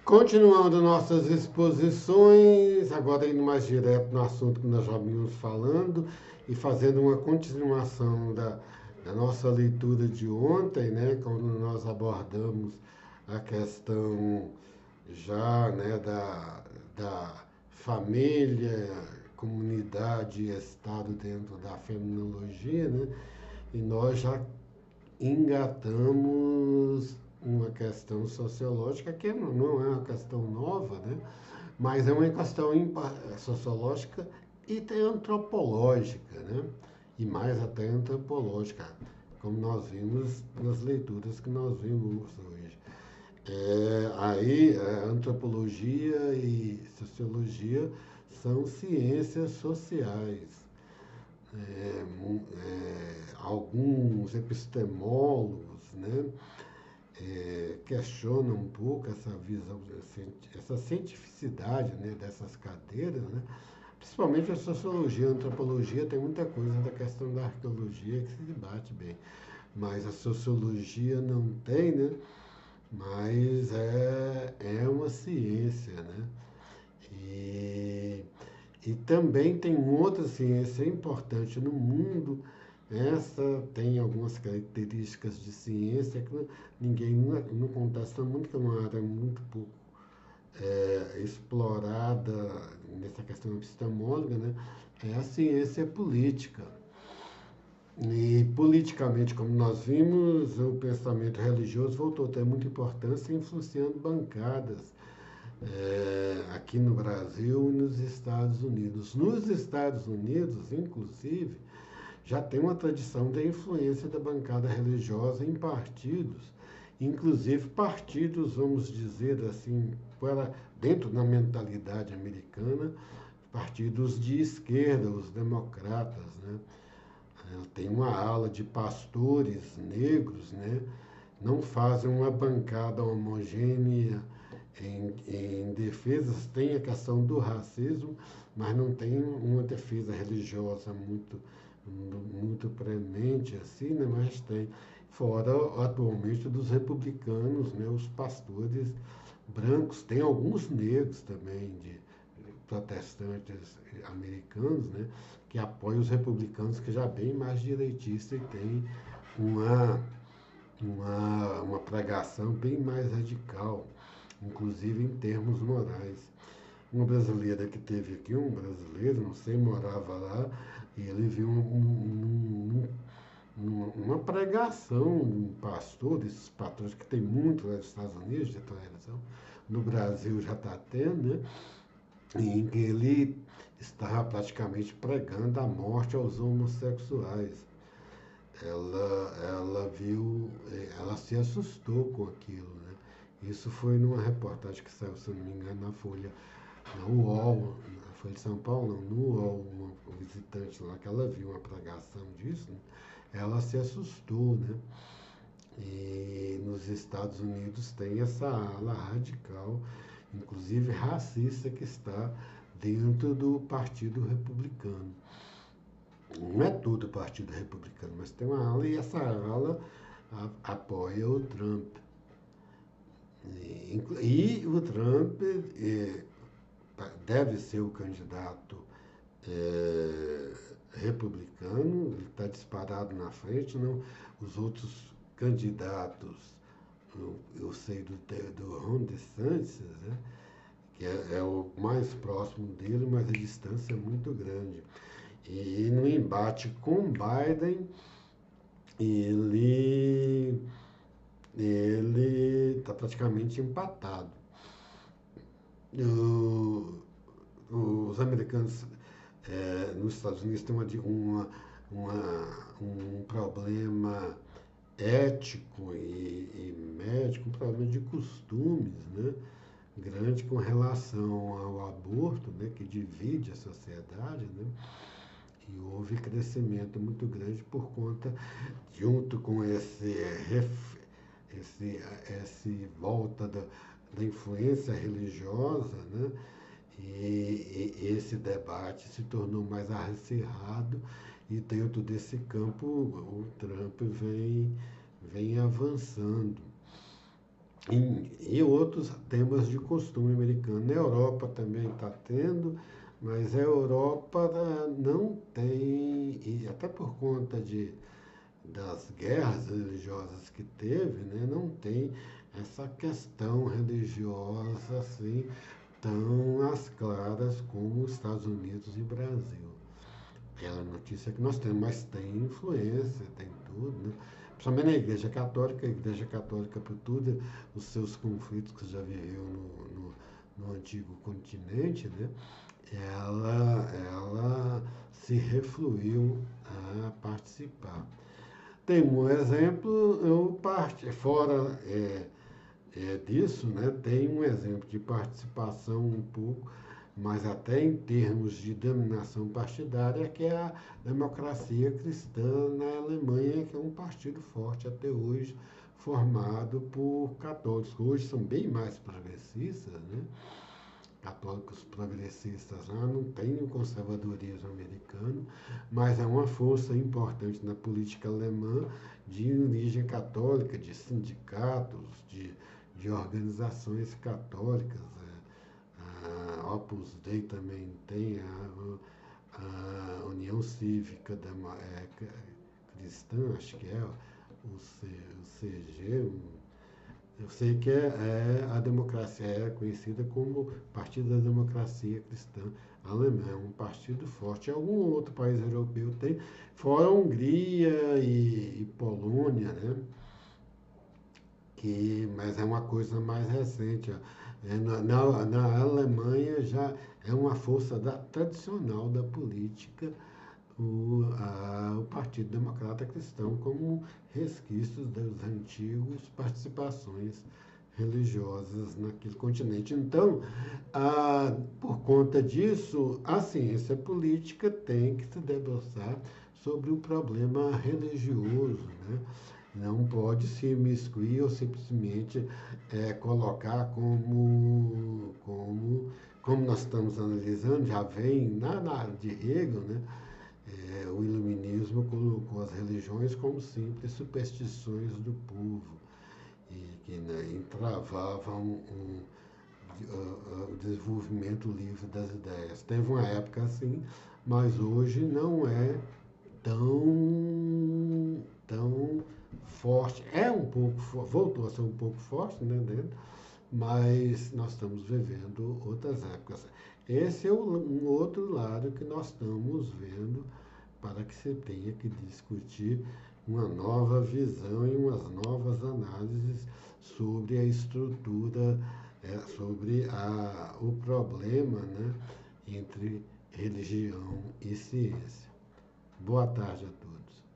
Continuando nossas exposições, agora indo mais direto no assunto que nós já vimos falando e fazendo uma continuação da nossa leitura de ontem, né, quando nós abordamos a questão já, né, da família, comunidade e Estado dentro da fenomenologia, né, e nós já engatamos uma questão sociológica que não é uma questão nova, né? Mas é uma questão sociológica e antropológica, né? E mais até antropológica, como nós vimos nas leituras que nós vimos hoje. Aí, antropologia e sociologia são ciências sociais. Alguns epistemólogos, né, questionam um pouco essa visão, essa cientificidade, né, dessas cadeiras, né? Principalmente a sociologia, a antropologia tem muita coisa da questão da arqueologia que se debate bem, mas a sociologia não tem, né? Mas é uma ciência, né? E, e também tem outra ciência importante no mundo. Essa tem algumas características de ciência que ninguém não contesta muito, que é uma área muito pouco explorada nessa questão epistemológica, né? É a ciência política. E politicamente, como nós vimos, o pensamento religioso voltou a ter muita importância, influenciando bancadas aqui no Brasil e nos Estados Unidos. Nos Estados Unidos, inclusive, já tem uma tradição da influência da bancada religiosa em partidos, inclusive partidos, vamos dizer assim, para dentro da mentalidade americana, partidos de esquerda, os democratas, né? Tem uma ala de pastores negros, né? Não fazem uma bancada homogênea em defesas, tem a questão do racismo, mas não tem uma defesa religiosa muito premente assim, né? Mas tem. Fora atualmente dos republicanos, né? Os pastores brancos, tem alguns negros também, de protestantes americanos, né? Que apoiam os republicanos, que já é bem mais direitista e tem uma, uma pregação bem mais radical, inclusive em termos morais. Uma brasileira que teve aqui, um brasileiro, não sei, morava lá, e ele viu uma pregação de um pastor, desses pastores que tem muito lá nos Estados Unidos, de televisão, no Brasil já está tendo, né? Em que ele estava praticamente pregando a morte aos homossexuais. Ela viu, ela se assustou com aquilo, né? Isso foi numa reportagem que saiu, se não me engano, na Folha, na UOL, na Folha de São Paulo, não, no UOL, uma visitante lá que ela viu uma pregação disso, né? Ela se assustou, né? E nos Estados Unidos tem essa ala radical, inclusive racista, que está dentro do Partido Republicano. Não é todo o Partido Republicano, mas tem uma ala e essa ala apoia o Trump. E o Trump deve ser o candidato republicano, ele está disparado na frente, não? Os outros candidatos, eu sei do Ron DeSantis, né? Que é o mais próximo dele, mas a distância é muito grande. E no embate com Biden, ele está praticamente empatado. Os americanos nos Estados Unidos têm um problema ético e médico, um problema de costumes, né? Grande com relação ao aborto, né? Que divide a sociedade, né? E houve crescimento muito grande por conta, junto com esse volta da influência religiosa, né? E esse debate se tornou mais acirrado e dentro desse campo o Trump vem avançando. e outros temas de costume americano. Na Europa também está tendo, mas a Europa não tem, e até por conta das guerras religiosas que teve, né, não tem essa questão religiosa assim tão às claras como os Estados Unidos e Brasil. Aquela notícia que nós temos, mas tem influência, tem tudo, né? Principalmente na a Igreja Católica, por tudo, os seus conflitos que já viveu no antigo continente, né? Ela se refluiu a participar. Tem um exemplo, fora disso, né, tem um exemplo de participação um pouco, mas até em termos de dominação partidária, que é a democracia cristã na Alemanha, que é um partido forte até hoje, formado por católicos. Hoje são bem mais progressistas, né? Católicos progressistas lá não tem o conservadorismo americano, mas é uma força importante na política alemã de origem católica, de sindicatos, de organizações católicas. A Opus Dei também tem a União Cívica Cristã, acho que é o CG, eu sei que a democracia é conhecida como Partido da Democracia Cristã Alemã, é um partido forte. Algum outro país europeu tem, fora a Hungria e Polônia, né? Mas é uma coisa mais recente. Ó. Na Alemanha já é uma força tradicional da política o Partido Democrata Cristão como resquícios das antigas participações religiosas naquele continente. Então, por conta disso, a ciência política tem que se debruçar sobre o problema religioso, né? Não pode se imiscuir ou simplesmente colocar como nós estamos analisando, já vem na área de Hegel, né? O iluminismo colocou as religiões como simples superstições do povo e que, né, entravavam o desenvolvimento livre das ideias. Teve uma época assim, mas hoje não é tão forte. É um pouco, voltou a ser um pouco forte, né, dentro, mas nós estamos vivendo outras épocas. Esse é um outro lado que nós estamos vendo para que se tenha que discutir uma nova visão e umas novas análises sobre a estrutura, sobre o problema, né, entre religião e ciência. Boa tarde a todos.